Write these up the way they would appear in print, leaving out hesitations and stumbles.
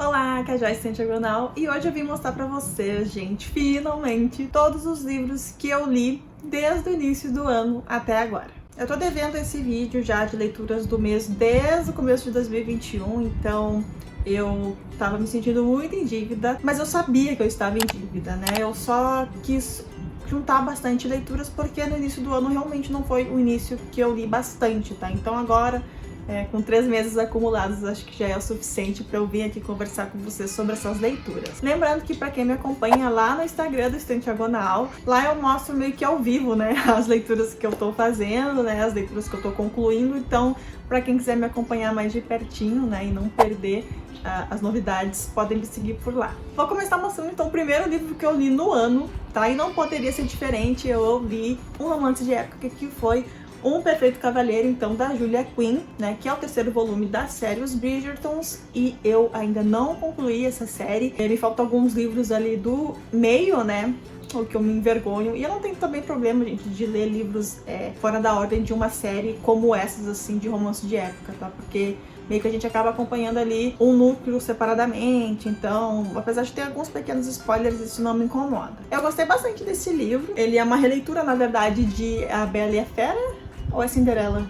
Olá, que é a Joyce Diagonal e hoje eu vim mostrar pra vocês, gente, finalmente, todos os livros que eu li desde o início do ano até agora. Eu tô devendo esse vídeo já de leituras do mês desde o começo de 2021, então eu tava me sentindo muito em dívida, mas eu sabia que eu estava em dívida, né? Eu só quis juntar bastante leituras porque no início do ano realmente não foi o início que eu li bastante, tá? Então agora, com 3 meses acumulados, acho que já é o suficiente para eu vir aqui conversar com vocês sobre essas leituras. Lembrando que para quem me acompanha lá no Instagram do Estante Diagonal, lá eu mostro meio que ao vivo, né, as leituras que eu tô fazendo, né, as leituras que eu tô concluindo. Então, para quem quiser me acompanhar mais de pertinho, né, e não perder as novidades, podem me seguir por lá. Vou começar mostrando então o primeiro livro que eu li no ano, tá? E não poderia ser diferente, eu li um romance de época que foi Um Perfeito Cavalheiro, então, da Julia Quinn, né, que é o 3º volume da série Os Bridgertons, e eu ainda não concluí essa série. Me faltam alguns livros ali do meio, né, o que eu me envergonho, e eu não tenho também problema, gente, de ler livros fora da ordem de uma série como essas, assim, de romance de época, tá? Porque meio que a gente acaba acompanhando ali um núcleo separadamente, então, apesar de ter alguns pequenos spoilers, isso não me incomoda. Eu gostei bastante desse livro, ele é uma releitura, na verdade, de A Bela e a Fera, ou é Cinderela?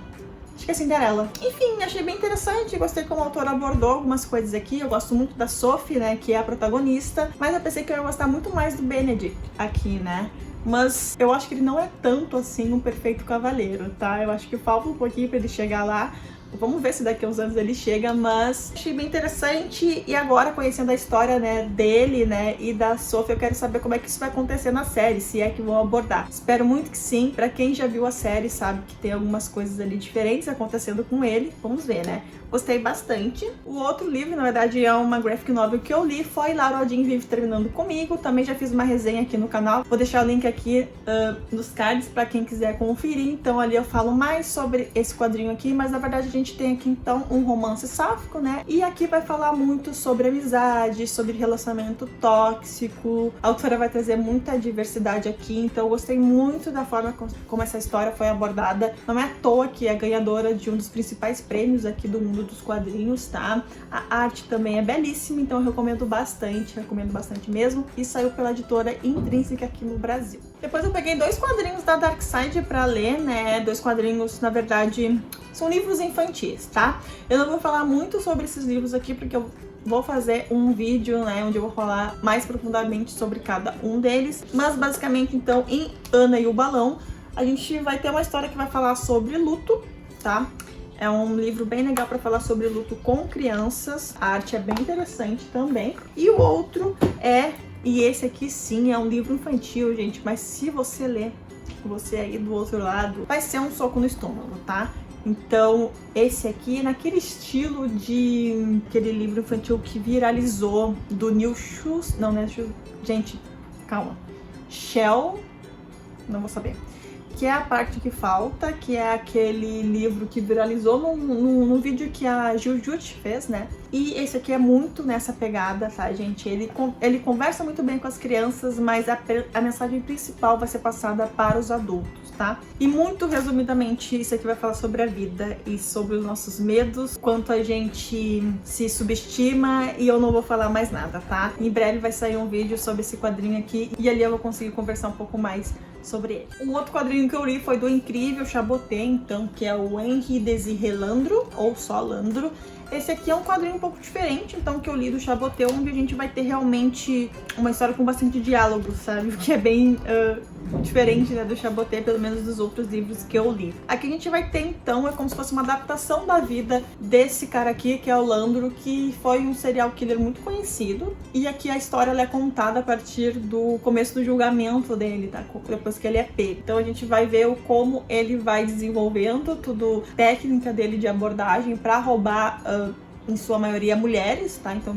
Acho que é Cinderela. Enfim, achei bem interessante, gostei como o autor abordou algumas coisas aqui. Eu gosto muito da Sophie, né, que é a protagonista, mas eu pensei que eu ia gostar muito mais do Benedict aqui, né? Mas eu acho que ele não é tanto assim um perfeito cavaleiro, tá? Eu acho que falta um pouquinho pra ele chegar lá. Vamos ver se daqui a uns anos ele chega, mas achei bem interessante. E agora, conhecendo a história, né, dele, né, e da Sophie, eu quero saber como é que isso vai acontecer na série, se é que vão abordar. Espero muito que sim. Pra quem já viu a série, sabe que tem algumas coisas ali diferentes acontecendo com ele. Vamos ver, né? Gostei bastante. O outro livro, na verdade, é uma graphic novel que eu li, foi Laura Odin Vive Terminando Comigo. Também já fiz uma resenha aqui no canal. Vou deixar o link aqui nos cards pra quem quiser conferir. Então ali eu falo mais sobre esse quadrinho aqui, mas na verdade a gente tem aqui então um romance sáfico, né? E aqui vai falar muito sobre amizade, sobre relacionamento tóxico. A autora vai trazer muita diversidade aqui, então eu gostei muito da forma como essa história foi abordada. Não é à toa que é ganhadora de um dos principais prêmios aqui do mundo dos quadrinhos, tá? A arte também é belíssima, então eu recomendo bastante mesmo. E saiu pela editora Intrínseca aqui no Brasil. Depois eu peguei 2 quadrinhos da Darkside pra ler, né? 2 quadrinhos, na verdade, são livros infantis, tá? Eu não vou falar muito sobre esses livros aqui, porque eu vou fazer um vídeo, né, onde eu vou falar mais profundamente sobre cada um deles. Mas, basicamente, então, em Ana e o Balão, a gente vai ter uma história que vai falar sobre luto, tá? É um livro bem legal para falar sobre luto com crianças. A arte é bem interessante também. E o outro e esse aqui sim, é um livro infantil, gente, mas se você ler, você aí do outro lado, vai ser um soco no estômago, tá? Então, esse aqui, naquele estilo de aquele livro infantil que viralizou, do Neil Schuss, não, né? Gente, calma. Shell, não vou saber. Que é A Parte Que Falta, que é aquele livro que viralizou num vídeo que a Jujut fez, né? E esse aqui é muito nessa pegada, tá, gente? Ele conversa muito bem com as crianças, mas a mensagem principal vai ser passada para os adultos, tá? E muito resumidamente, isso aqui vai falar sobre a vida e sobre os nossos medos, quanto a gente se subestima, e eu não vou falar mais nada, tá? Em breve vai sair um vídeo sobre esse quadrinho aqui, e ali eu vou conseguir conversar um pouco mais sobre ele. Um outro quadrinho que eu li foi do incrível Chaboté, então, que é o Henri Désiré Landro, ou só Landro. Esse aqui é um quadrinho um pouco diferente, então, que eu li do Chaboté, onde a gente vai ter realmente uma história com bastante diálogo, sabe? O que é bem diferente, né, do Chaboté, pelo menos dos outros livros que eu li. Aqui a gente vai ter, então, é como se fosse uma adaptação da vida desse cara aqui, que é o Landro, que foi um serial killer muito conhecido. E aqui a história ela é contada a partir do começo do julgamento dele, tá? Depois que ele é pego. Então a gente vai ver como ele vai desenvolvendo tudo, técnica dele de abordagem para roubar em sua maioria mulheres, tá? Então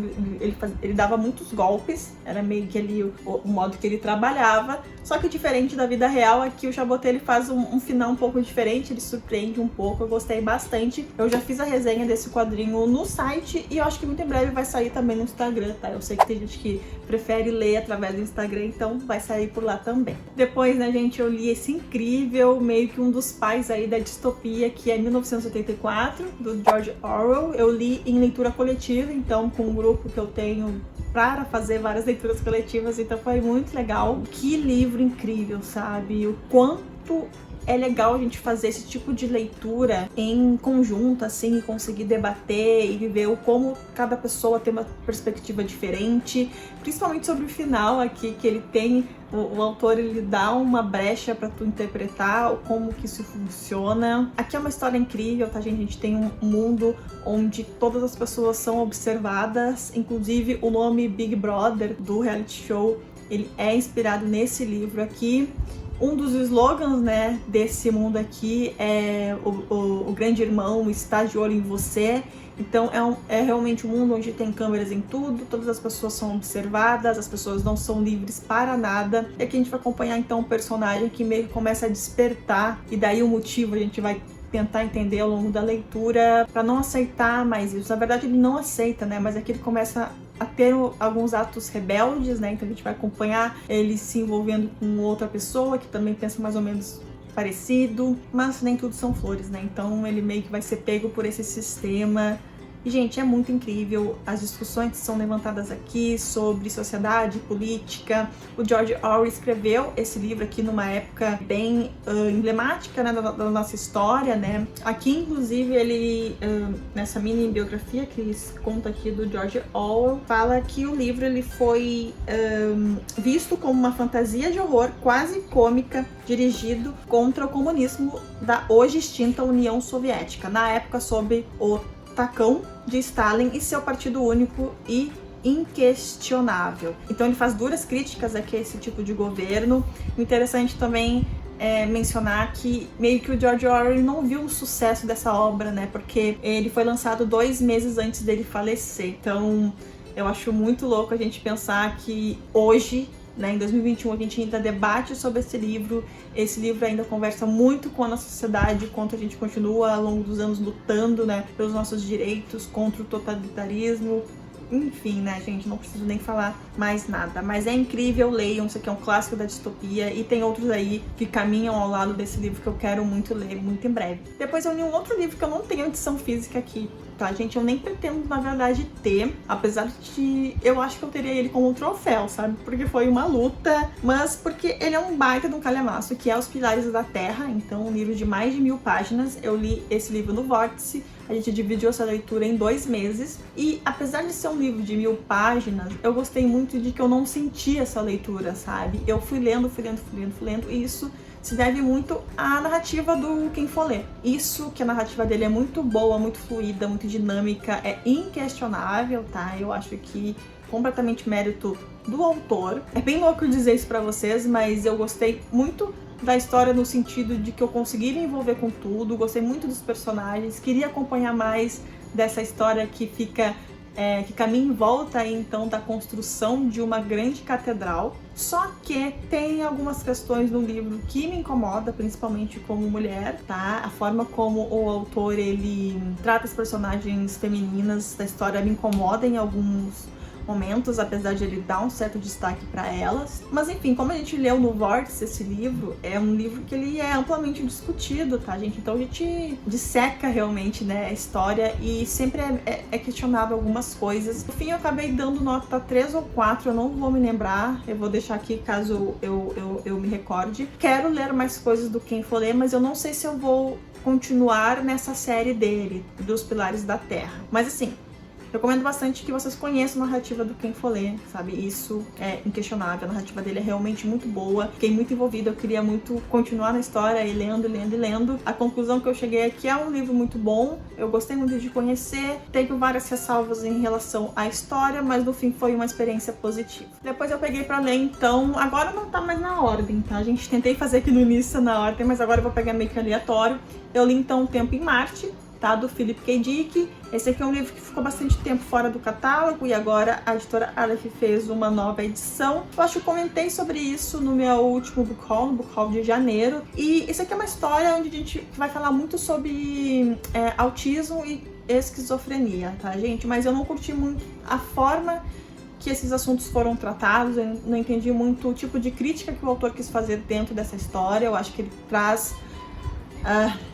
ele dava muitos golpes, era meio que ali o modo que ele trabalhava. Só que diferente da vida real, aqui o Chaboté ele faz um final um pouco diferente, ele surpreende um pouco, eu gostei bastante. Eu já fiz a resenha desse quadrinho no site e eu acho que muito em breve vai sair também no Instagram, tá? Eu sei que tem gente que prefere ler através do Instagram, então vai sair por lá também. Depois, né, gente, eu li esse incrível, meio que um dos pais aí da distopia, que é 1984, do George Orwell. Eu li em leitura coletiva, então com um grupo que eu tenho para fazer várias leituras coletivas, então foi muito legal. Que livro incrível, sabe? O quanto é legal a gente fazer esse tipo de leitura em conjunto, assim, e conseguir debater e viver o como cada pessoa tem uma perspectiva diferente, principalmente sobre o final aqui, que ele tem, o autor, ele dá uma brecha para tu interpretar como que isso funciona. Aqui é uma história incrível, tá, gente? A gente tem um mundo onde todas as pessoas são observadas, inclusive o nome Big Brother do reality show, ele é inspirado nesse livro aqui. Um dos slogans, né, desse mundo aqui é o grande irmão está de olho em você. Então é realmente um mundo onde tem câmeras em tudo, todas as pessoas são observadas, as pessoas não são livres para nada. E aqui a gente vai acompanhar então um personagem que meio que começa a despertar, e daí o motivo a gente vai tentar entender ao longo da leitura para não aceitar mais isso. Na verdade ele não aceita, né, mas aqui ele começa a ter alguns atos rebeldes, né, então a gente vai acompanhar ele se envolvendo com outra pessoa que também pensa mais ou menos parecido, mas nem tudo são flores, né, então ele meio que vai ser pego por esse sistema. E, gente, é muito incrível as discussões que são levantadas aqui sobre sociedade, política. O George Orwell escreveu esse livro aqui numa época bem emblemática, né, da nossa história, né? Aqui, inclusive, ele, nessa mini biografia que ele conta aqui do George Orwell, fala que o livro ele foi visto como uma fantasia de horror quase cômica, dirigido contra o comunismo da hoje extinta União Soviética, na época sob o tacão de Stalin e seu partido único e inquestionável. Então ele faz duras críticas aqui a esse tipo de governo. Interessante também mencionar que meio que o George Orwell não viu o sucesso dessa obra, né? Porque ele foi lançado 2 meses antes dele falecer. Então eu acho muito louco a gente pensar que hoje, né, em 2021, a gente ainda debate sobre esse livro ainda conversa muito com a nossa sociedade, enquanto a gente continua ao longo dos anos lutando, né, pelos nossos direitos, contra o totalitarismo. Enfim, né, gente, não preciso nem falar mais nada. Mas é incrível, leiam, isso aqui é um clássico da distopia, e tem outros aí que caminham ao lado desse livro que eu quero muito ler, muito em breve. Depois eu li um outro livro que eu não tenho edição física aqui, tá, gente? Eu nem pretendo, na verdade, ter, apesar de eu acho que eu teria ele como um troféu, sabe? Porque foi uma luta, mas porque ele é um baita de um calhamaço, que é Os Pilares da Terra, então um livro de mais de 1000 páginas. Eu li esse livro no Vórtice, a gente dividiu essa leitura em 2 meses, e apesar de ser um livro de 1000 páginas, eu gostei muito de que eu não senti essa leitura, sabe? Eu fui lendo, e isso se deve muito à narrativa do Ken Follett. Isso, que a narrativa dele é muito boa, muito fluida, muito dinâmica, é inquestionável, tá? Eu acho que completamente mérito do autor. É bem louco dizer isso pra vocês, mas eu gostei muito da história no sentido de que eu consegui me envolver com tudo, gostei muito dos personagens, queria acompanhar mais dessa história que fica que caminha em volta então da construção de uma grande catedral. Só que tem algumas questões no livro que me incomoda, principalmente como mulher, tá? A forma como o autor ele trata as personagens femininas da história me incomoda em alguns momentos, apesar de ele dar um certo destaque para elas. Mas enfim, como a gente leu no Vórtice esse livro, é um livro que ele é amplamente discutido, tá, gente? Então a gente disseca realmente, né, a história, e sempre é questionado algumas coisas. No fim eu acabei dando nota 3 ou 4, eu não vou me lembrar, eu vou deixar aqui caso eu me recorde. Quero ler mais coisas do Ken Follett, mas eu não sei se eu vou continuar nessa série dele, dos Pilares da Terra. Mas assim, eu recomendo bastante que vocês conheçam a narrativa do Ken Follett, sabe? Isso é inquestionável, a narrativa dele é realmente muito boa. Fiquei muito envolvida, eu queria muito continuar na história e lendo. A conclusão que eu cheguei é que é um livro muito bom, eu gostei muito de conhecer, tenho várias ressalvas em relação à história, mas no fim foi uma experiência positiva. Depois eu peguei pra ler, então, agora não tá mais na ordem, tá, gente? Tentei fazer aqui no início na ordem, mas agora eu vou pegar meio que aleatório. Eu li então O Tempo em Marte, tá, do Philip K. Dick. Esse aqui é um livro que ficou bastante tempo fora do catálogo e agora a editora Aleph fez uma nova edição. Eu acho que eu comentei sobre isso no meu último book haul, no book haul de janeiro. E esse aqui é uma história onde a gente vai falar muito sobre autismo e esquizofrenia, tá, gente? Mas eu não curti muito a forma que esses assuntos foram tratados, eu não entendi muito o tipo de crítica que o autor quis fazer dentro dessa história. Eu acho que ele traz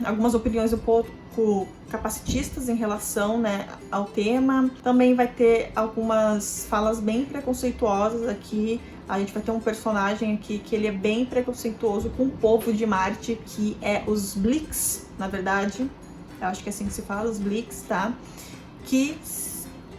algumas opiniões um pouco pouco capacitistas em relação, né, ao tema. Também vai ter algumas falas bem preconceituosas aqui. A gente vai ter um personagem aqui que ele é bem preconceituoso com o povo de Marte, que é os Blix, na verdade. Eu acho que é assim que se fala, os Blix, tá? Que,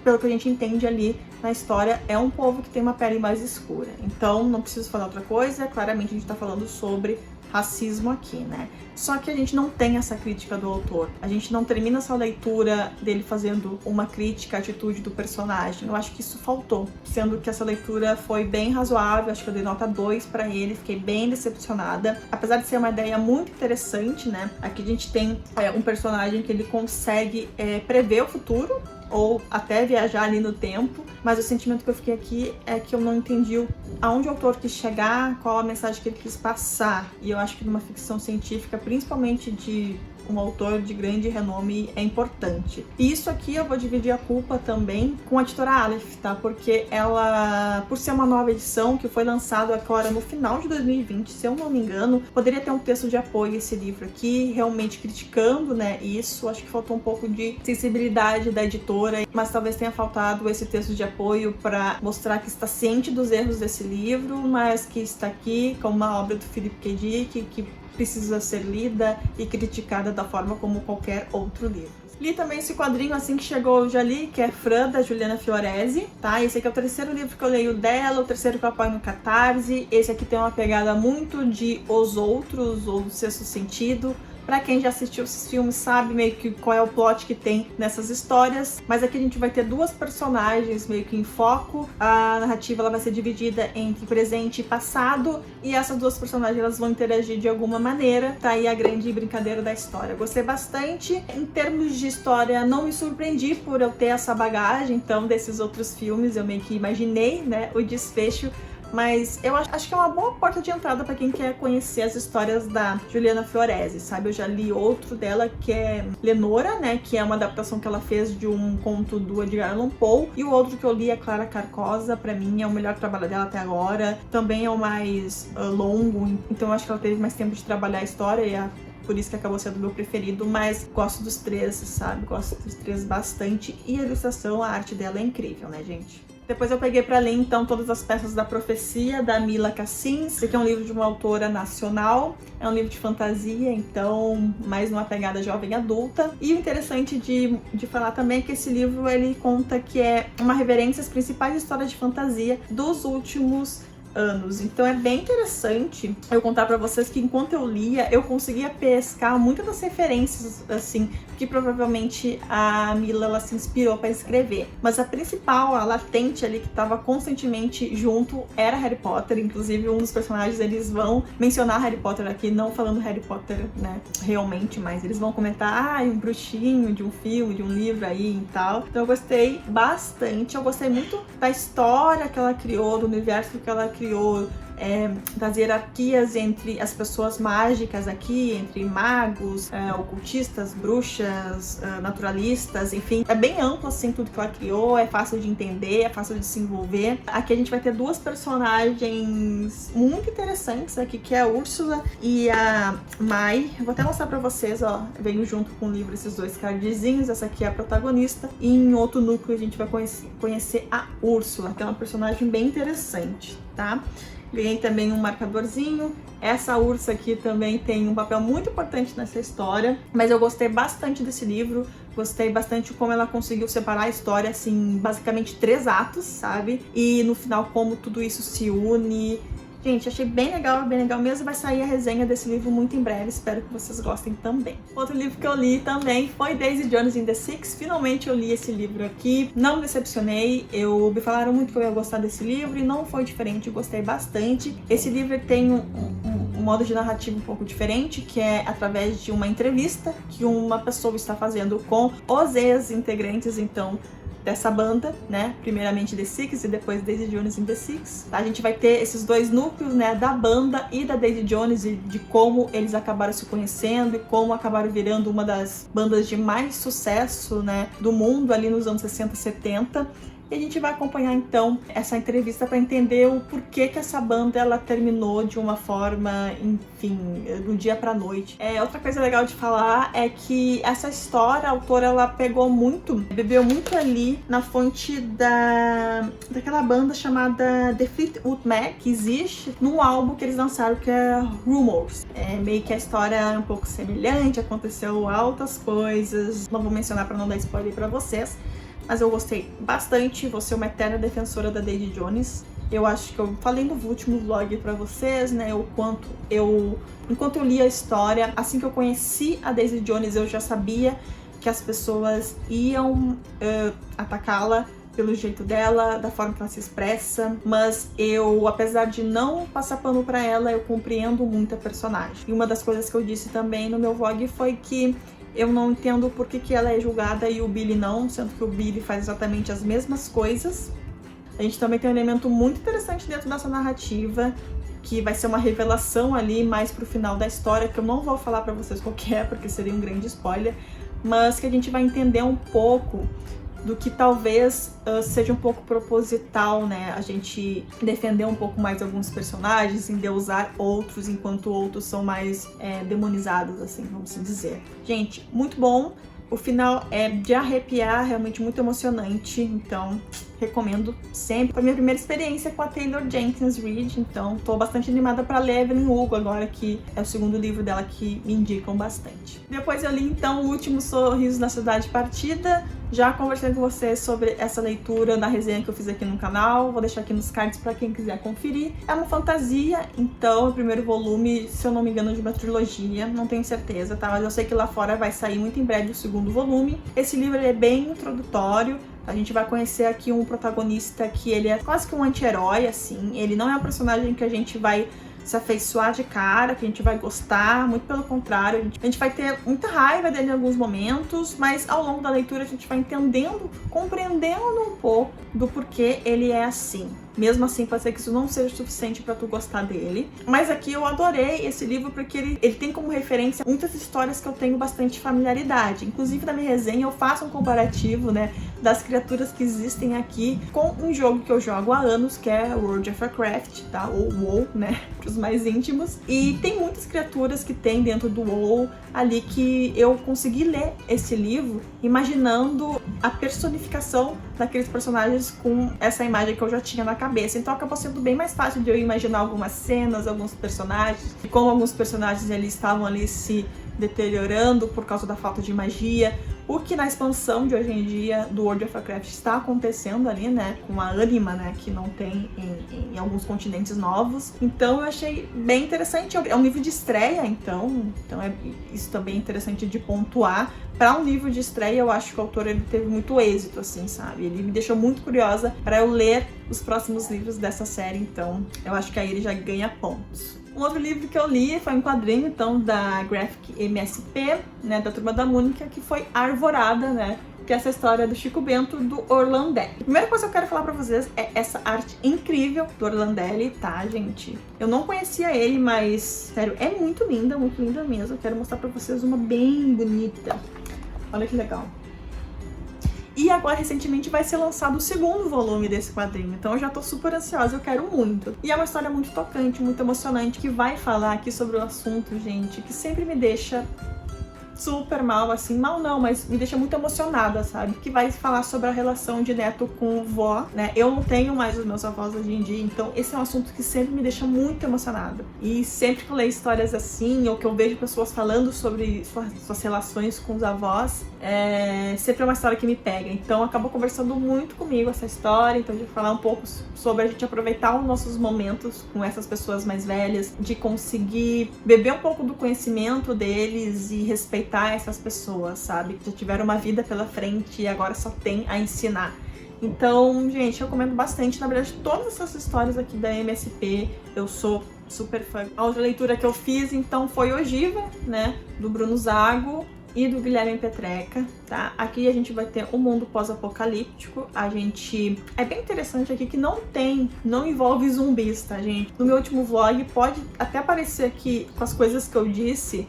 pelo que a gente entende ali na história, é um povo que tem uma pele mais escura. Então, não preciso falar outra coisa, claramente a gente tá falando sobre racismo aqui, né? Só que a gente não tem essa crítica do autor. A gente não termina essa leitura dele fazendo uma crítica à atitude do personagem. Eu acho que isso faltou, sendo que essa leitura foi bem razoável. Acho que eu dei nota 2 pra ele, fiquei bem decepcionada. Apesar de ser uma ideia muito interessante, né? Aqui a gente tem um personagem que ele consegue prever o futuro, ou até viajar ali no tempo, mas o sentimento que eu fiquei aqui é que eu não entendi aonde o autor quis chegar, qual a mensagem que ele quis passar. E eu acho que numa ficção científica, principalmente de um autor de grande renome, é importante. E isso aqui eu vou dividir a culpa também com a editora Aleph, tá? Porque ela, por ser uma nova edição que foi lançada agora no final de 2020, se eu não me engano, poderia ter um texto de apoio esse livro aqui, realmente criticando, né, isso. Acho que faltou um pouco de sensibilidade da editora, mas talvez tenha faltado esse texto de apoio para mostrar que está ciente dos erros desse livro, mas que está aqui como uma obra do Philip K. Dick, que precisa ser lida e criticada da forma como qualquer outro livro. Li também esse quadrinho assim que chegou, eu já li, que é Fran, da Juliana Fiorese, tá? Esse aqui é o terceiro livro que eu leio dela, o terceiro que eu apoio no Catarse. Esse aqui tem uma pegada muito de Os Outros, ou do Sexto Sentido. Pra quem já assistiu esses filmes sabe meio que qual é o plot que tem nessas histórias, mas aqui a gente vai ter duas personagens meio que em foco. A narrativa ela vai ser dividida entre presente e passado, e essas duas personagens elas vão interagir de alguma maneira. Tá aí a grande brincadeira da história. Gostei bastante. Em termos de história, não me surpreendi por eu ter essa bagagem, então, desses outros filmes. Eu meio que imaginei, né, o desfecho. Mas eu acho que é uma boa porta de entrada para quem quer conhecer as histórias da Juliana Fiorese, sabe? Eu já li outro dela, que é Lenora, né? Que é uma adaptação que ela fez de um conto do Edgar Allan Poe. E o outro que eu li é Clara Carcosa. Para mim é o melhor trabalho dela até agora. Também é o mais longo, então eu acho que ela teve mais tempo de trabalhar a história e por isso que acabou sendo o meu preferido, mas gosto dos três, sabe? Gosto dos três bastante. E a ilustração, a arte dela é incrível, né, gente? Depois eu peguei para ler, então, Todas as Peças da Profecia, da Mila Cassins. Esse aqui é um livro de uma autora nacional, é um livro de fantasia, então, mais numa pegada jovem adulta. E o interessante de falar também é que esse livro, ele conta que é uma reverência às principais histórias de fantasia dos últimos anos. Então é bem interessante eu contar pra vocês que enquanto eu lia, eu conseguia pescar muitas das referências, assim, que provavelmente a Mila ela se inspirou pra escrever. Mas a principal, a latente ali, que tava constantemente junto, era Harry Potter. Inclusive, um dos personagens, eles vão mencionar Harry Potter aqui, não falando Harry Potter, né, realmente, mas eles vão comentar, um bruxinho de um filme, de um livro aí e tal. Então eu gostei bastante. Eu gostei muito da história que ela criou, do universo que ela criou, das hierarquias entre as pessoas mágicas aqui, entre magos, ocultistas, bruxas, naturalistas, enfim. É bem amplo, assim, tudo que ela criou, é fácil de entender, é fácil de se envolver. Aqui a gente vai ter duas personagens muito interessantes aqui, que é a Úrsula e a Mai. Eu vou até mostrar pra vocês, ó, veio junto com o livro esses dois cardzinhos. Essa aqui é a protagonista, e em outro núcleo a gente vai conhecer a Úrsula, que é uma personagem bem interessante, tá? Ganhei também um marcadorzinho. Essa ursa aqui também tem um papel muito importante nessa história, mas eu gostei bastante desse livro, gostei bastante como ela conseguiu separar a história, assim, basicamente 3 atos, sabe? E no final como tudo isso se une. Gente, achei bem legal mesmo. Vai sair a resenha desse livro muito em breve, espero que vocês gostem também. Outro livro que eu li também foi Daisy Jones and the Six. Finalmente eu li esse livro aqui, não me decepcionei. Me falaram muito que eu ia gostar desse livro e não foi diferente, eu gostei bastante. Esse livro tem um modo de narrativa um pouco diferente, que é através de uma entrevista que uma pessoa está fazendo com os ex-integrantes, então, dessa banda, né? Primeiramente The Six e depois Daisy Jones and the Six. A gente vai ter esses dois núcleos, né? Da banda e da Daisy Jones, e de como eles acabaram se conhecendo e como acabaram virando uma das bandas de mais sucesso, né? Do mundo ali nos anos 60 e 70. E a gente vai acompanhar então essa entrevista para entender o porquê que essa banda ela terminou de uma forma, enfim, do dia pra noite. Outra coisa legal de falar é que essa história, a autora ela bebeu muito ali na fonte daquela banda chamada The Fleetwood Mac, que existe num álbum que eles lançaram que é Rumors. Meio que a história é um pouco semelhante, aconteceu altas coisas, não vou mencionar para não dar spoiler para vocês, mas eu gostei bastante, vou ser uma eterna defensora da Daisy Jones. Eu acho que eu falei no último vlog pra vocês, né, enquanto eu li a história, assim que eu conheci a Daisy Jones, eu já sabia que as pessoas iam atacá-la pelo jeito dela, da forma que ela se expressa, mas eu, apesar de não passar pano pra ela, eu compreendo muito a personagem. E uma das coisas que eu disse também no meu vlog foi que eu não entendo por que ela é julgada e o Billy não, sendo que o Billy faz exatamente as mesmas coisas. A gente também tem um elemento muito interessante dentro dessa narrativa, que vai ser uma revelação ali mais pro final da história, que eu não vou falar pra vocês qual que é, porque seria um grande spoiler, mas que a gente vai entender um pouco do que talvez seja um pouco proposital, né? A gente defender um pouco mais alguns personagens, endeusar outros, enquanto outros são mais demonizados, assim, vamos dizer. Gente, muito bom. O final é de arrepiar, realmente muito emocionante, então recomendo sempre. Foi minha primeira experiência com a Taylor Jenkins Reid, então tô bastante animada para ler Evelyn Hugo agora, que é o segundo livro dela que me indicam bastante. Depois eu li então O Último Sorriso na Cidade Partida. Já conversei com vocês sobre essa leitura na resenha que eu fiz aqui no canal, vou deixar aqui nos cards para quem quiser conferir. É uma fantasia, então o primeiro volume, se eu não me engano, de uma trilogia, não tenho certeza, tá? Mas eu sei que lá fora vai sair muito em breve o segundo volume. Esse livro ele é bem introdutório. A gente vai conhecer aqui um protagonista que ele é quase que um anti-herói, assim. Ele não é um personagem que a gente vai se afeiçoar de cara, que a gente vai gostar, muito pelo contrário. A gente vai ter muita raiva dele em alguns momentos, mas ao longo da leitura a gente vai entendendo, compreendendo um pouco do porquê ele é assim. Mesmo assim, pode ser que isso não seja suficiente pra tu gostar dele. Mas aqui eu adorei esse livro porque ele tem como referência muitas histórias que eu tenho bastante familiaridade. Inclusive, na minha resenha eu faço um comparativo, né, das criaturas que existem aqui com um jogo que eu jogo há anos, que é World of Warcraft, tá? Ou WoW, né, pros mais íntimos. E tem muitas criaturas que tem dentro do WoW ali que eu consegui ler esse livro imaginando a personificação daqueles personagens com essa imagem que eu já tinha na cabeça. Então acabou sendo bem mais fácil de eu imaginar algumas cenas, alguns personagens, e como alguns personagens eles estavam ali se deteriorando por causa da falta de magia, o que na expansão de hoje em dia do World of Warcraft está acontecendo ali, né, com a ânima, né, que não tem em alguns continentes novos. Então eu achei bem interessante, é um livro de estreia, então isso também é interessante de pontuar. Para um livro de estreia, eu acho que o autor ele teve muito êxito, assim, sabe? Ele me deixou muito curiosa para eu ler os próximos livros dessa série, então eu acho que aí ele já ganha pontos. Um outro livro que eu li foi um quadrinho, então, da Graphic MSP, né, da Turma da Mônica, que foi Arvorada, né, que é essa história do Chico Bento, do Orlandelli. A primeira coisa que eu quero falar pra vocês é essa arte incrível do Orlandelli, tá, gente? Eu não conhecia ele, mas, sério, é muito linda mesmo. Eu quero mostrar pra vocês uma bem bonita. Olha que legal. E agora, recentemente, vai ser lançado o segundo volume desse quadrinho. Então eu já tô super ansiosa, eu quero muito. E é uma história muito tocante, muito emocionante, que vai falar aqui sobre o assunto, gente, que sempre me deixa super mal, assim, mal não, mas me deixa muito emocionada, sabe? Que vai falar sobre a relação de neto com vó, né? Eu não tenho mais os meus avós hoje em dia, então esse é um assunto que sempre me deixa muito emocionada. E sempre que eu leio histórias assim, ou que eu vejo pessoas falando sobre suas relações com os avós, sempre é uma história que me pega. Então acabou conversando muito comigo essa história, então de falar um pouco sobre a gente aproveitar os nossos momentos com essas pessoas mais velhas, de conseguir beber um pouco do conhecimento deles e respeitar essas pessoas, sabe? Que já tiveram uma vida pela frente e agora só tem a ensinar. Então, gente, eu recomendo bastante. Na verdade, todas essas histórias aqui da MSP, eu sou super fã. A outra leitura que eu fiz, então, foi Ogiva, né? Do Bruno Zago e do Guilherme Petreca, tá? Aqui a gente vai ter um mundo pós-apocalíptico. É bem interessante aqui que não envolve zumbis, tá, gente? No meu último vlog pode até parecer que, com as coisas que eu disse,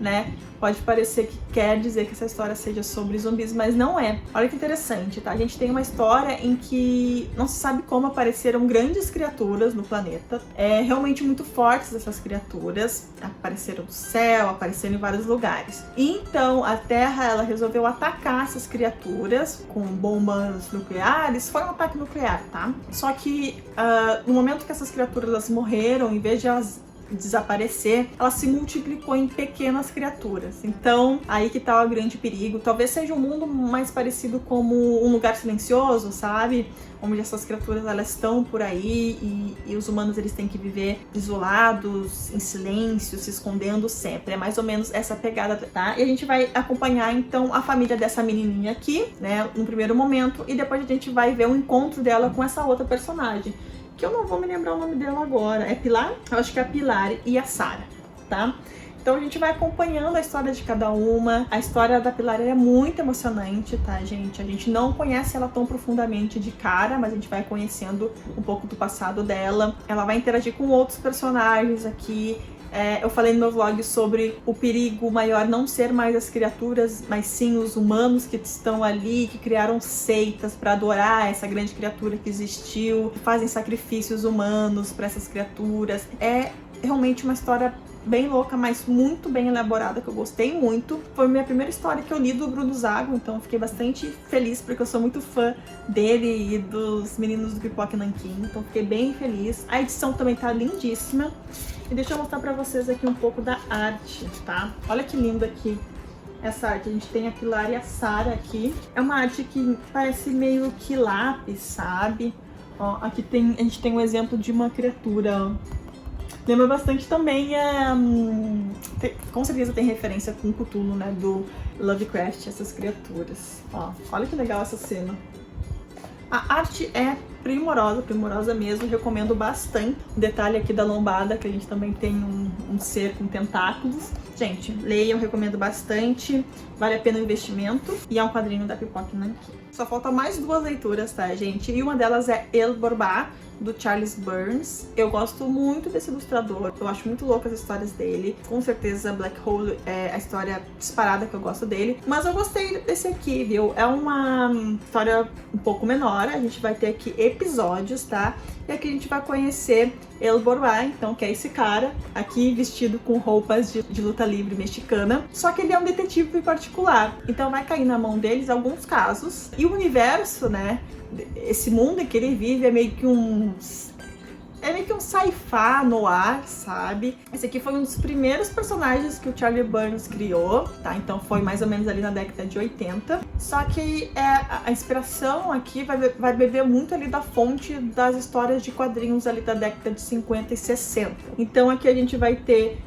né? Pode parecer que quer dizer que essa história seja sobre zumbis, mas não é. Olha que interessante, tá? A gente tem uma história em que não se sabe como apareceram grandes criaturas no planeta. Realmente muito fortes essas criaturas. Apareceram do céu, apareceram em vários lugares. Então a Terra, ela resolveu atacar essas criaturas com bombas nucleares. Foi um ataque nuclear, tá? Só que no momento que essas criaturas elas morreram, em vez de elas desaparecer, ela se multiplicou em pequenas criaturas. Então, aí que tá o grande perigo. Talvez seja um mundo mais parecido como um lugar silencioso, sabe? Onde essas criaturas elas estão por aí e os humanos eles têm que viver isolados, em silêncio, se escondendo sempre. É mais ou menos essa pegada, tá? E a gente vai acompanhar então a família dessa menininha aqui, né, no primeiro momento, e depois a gente vai ver o encontro dela com essa outra personagem, que eu não vou me lembrar o nome dela agora. É Pilar? Eu acho que é a Pilar e a Sarah, tá? Então a gente vai acompanhando a história de cada uma. A história da Pilar é muito emocionante, tá, gente? A gente não conhece ela tão profundamente de cara, mas a gente vai conhecendo um pouco do passado dela. Ela vai interagir com outros personagens aqui. Eu falei no meu vlog sobre o perigo maior não ser mais as criaturas, mas sim os humanos que estão ali, que criaram seitas para adorar essa grande criatura que existiu, que fazem sacrifícios humanos para essas criaturas. É realmente uma história bem louca, mas muito bem elaborada, que eu gostei muito. Foi a minha primeira história que eu li do Bruno Zago, então eu fiquei bastante feliz, porque eu sou muito fã dele e dos meninos do Pipoca Nanquim, então fiquei bem feliz. A edição também tá lindíssima. E deixa eu mostrar pra vocês aqui um pouco da arte, tá? Olha que linda aqui essa arte. A gente tem a Pilar e a Sarah aqui. É uma arte que parece meio que lápis, sabe? Ó, aqui a gente tem um exemplo de uma criatura, ó. Lembra bastante também, com certeza tem referência com o Cthulhu, né, do Lovecraft, essas criaturas. Ó, olha que legal essa cena. A arte é primorosa mesmo, recomendo bastante. Detalhe aqui da lombada, que a gente também tem um ser com tentáculos. Gente, leiam, recomendo bastante, vale a pena o investimento. E é um quadrinho da Pipoca Nanquim. Só falta mais 2 leituras, tá, gente? E uma delas é El Borbá, do Charles Burns. Eu gosto muito desse ilustrador, eu acho muito louco as histórias dele. Com certeza Black Hole é a história disparada que eu gosto dele, mas eu gostei desse aqui, viu? É uma história um pouco menor, a gente vai ter aqui episódios, tá? E aqui a gente vai conhecer El Borbá, então, que é esse cara aqui vestido com roupas de luta livre mexicana, só que ele é um detetive particular, então vai cair na mão deles alguns casos. E o universo, né, esse mundo em que ele vive é meio que um sci-fi no ar, sabe? Esse aqui foi um dos primeiros personagens que o Charlie Burns criou, tá? Então foi mais ou menos ali na década de 80. Só que a inspiração aqui vai beber muito ali da fonte das histórias de quadrinhos ali da década de 50 e 60. Então aqui a gente vai ter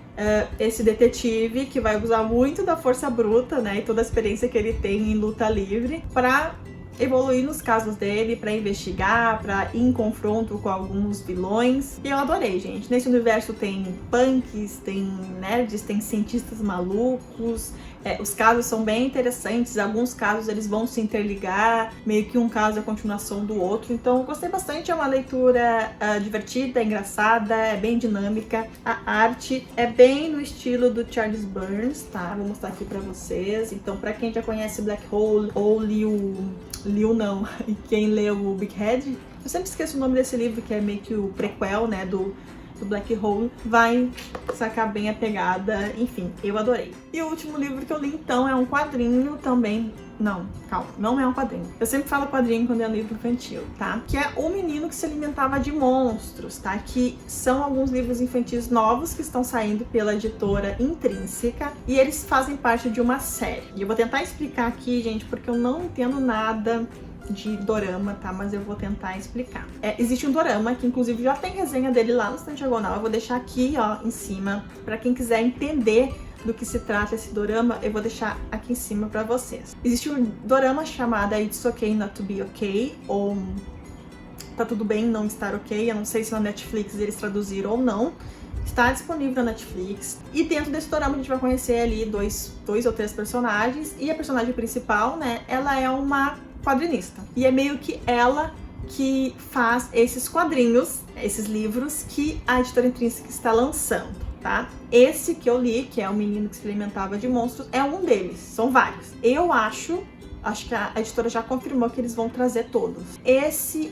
esse detetive que vai usar muito da força bruta, né? E toda a experiência que ele tem em luta livre pra evoluir nos casos dele, pra investigar, pra ir em confronto com alguns vilões. E eu adorei, gente. Nesse universo tem punks, tem nerds, tem cientistas malucos. Os casos são bem interessantes, alguns casos eles vão se interligar, meio que um caso é a continuação do outro. Então eu gostei bastante, é uma leitura divertida, engraçada, é bem dinâmica. A arte é bem no estilo do Charles Burns, tá? Vou mostrar aqui pra vocês. Então pra quem já conhece Black Hole ou Liu não, e quem leu o Big Head, eu sempre esqueço o nome desse livro, que é meio que o prequel, né, do Black Hole, vai sacar bem a pegada. Enfim, eu adorei. E o último livro que eu li, então, é um quadrinho também. Não, calma, não é um quadrinho. Eu sempre falo quadrinho quando é um livro infantil, tá? Que é O Menino que se Alimentava de Monstros, tá? Que são alguns livros infantis novos que estão saindo pela editora Intrínseca e eles fazem parte de uma série. E eu vou tentar explicar aqui, gente, porque eu não entendo nada de dorama, tá? Mas eu vou tentar explicar. Existe um dorama, que inclusive já tem resenha dele lá no Estante Diagonal. Eu vou deixar aqui, ó, em cima, pra quem quiser entender do que se trata esse dorama, eu vou deixar aqui em cima pra vocês. Existe um dorama chamado It's Okay Not to Be Okay, ou Tá Tudo Bem Não Estar Ok. Eu não sei se na Netflix eles traduziram ou não. Está disponível na Netflix. E dentro desse dorama a gente vai conhecer ali dois ou três personagens. E a personagem principal, né, ela é uma quadrinista. E é meio que ela que faz esses quadrinhos, esses livros que a editora Intrínseca está lançando. tá? Esse que eu li, que é O Menino que se Alimentava de Monstros, é um deles, são vários. Eu acho que a editora já confirmou que eles vão trazer todos. Esse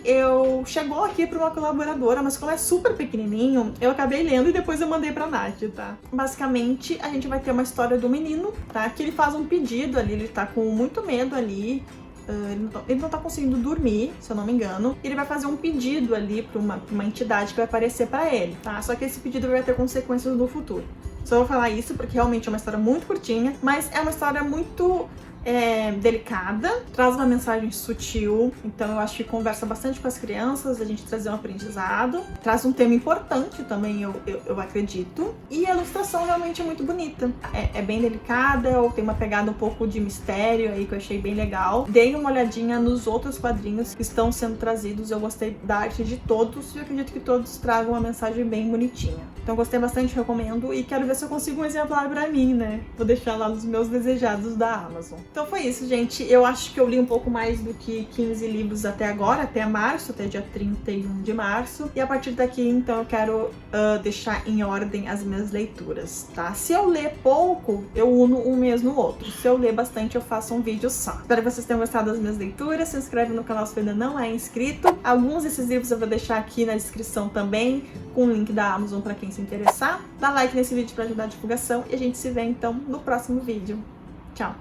chegou aqui para uma colaboradora, mas como é super pequenininho, eu acabei lendo e depois eu mandei pra Nath, tá? Basicamente, a gente vai ter uma história do menino, tá? Que ele faz um pedido ali, ele tá com muito medo ali, ele não tá conseguindo dormir, se eu não me engano. Ele vai fazer um pedido ali pra uma entidade que vai aparecer pra ele, tá? Só que esse pedido vai ter consequências no futuro. Só vou falar isso porque realmente é uma história muito curtinha, mas é uma história muito delicada, traz uma mensagem sutil, então eu acho que conversa bastante com as crianças, a gente trazer um aprendizado, traz um tema importante também, eu acredito, e a ilustração realmente é muito bonita, é bem delicada, tem uma pegada um pouco de mistério aí que eu achei bem legal. Dei uma olhadinha nos outros quadrinhos que estão sendo trazidos, eu gostei da arte de todos e eu acredito que todos tragam uma mensagem bem bonitinha. Então gostei bastante, recomendo e quero ver se eu consigo um exemplar pra mim, né? Vou deixar lá nos meus desejados da Amazon. Então foi isso, gente. Eu acho que eu li um pouco mais do que 15 livros até agora, até março, até dia 31 de março. E a partir daqui, então, eu quero deixar em ordem as minhas leituras, tá? Se eu ler pouco, eu uno um mês no outro. Se eu ler bastante, eu faço um vídeo só. Espero que vocês tenham gostado das minhas leituras. Se inscreve no canal se ainda não é inscrito. Alguns desses livros eu vou deixar aqui na descrição também, com o link da Amazon para quem se interessar. Dá like nesse vídeo para ajudar a divulgação e a gente se vê, então, no próximo vídeo. Tchau!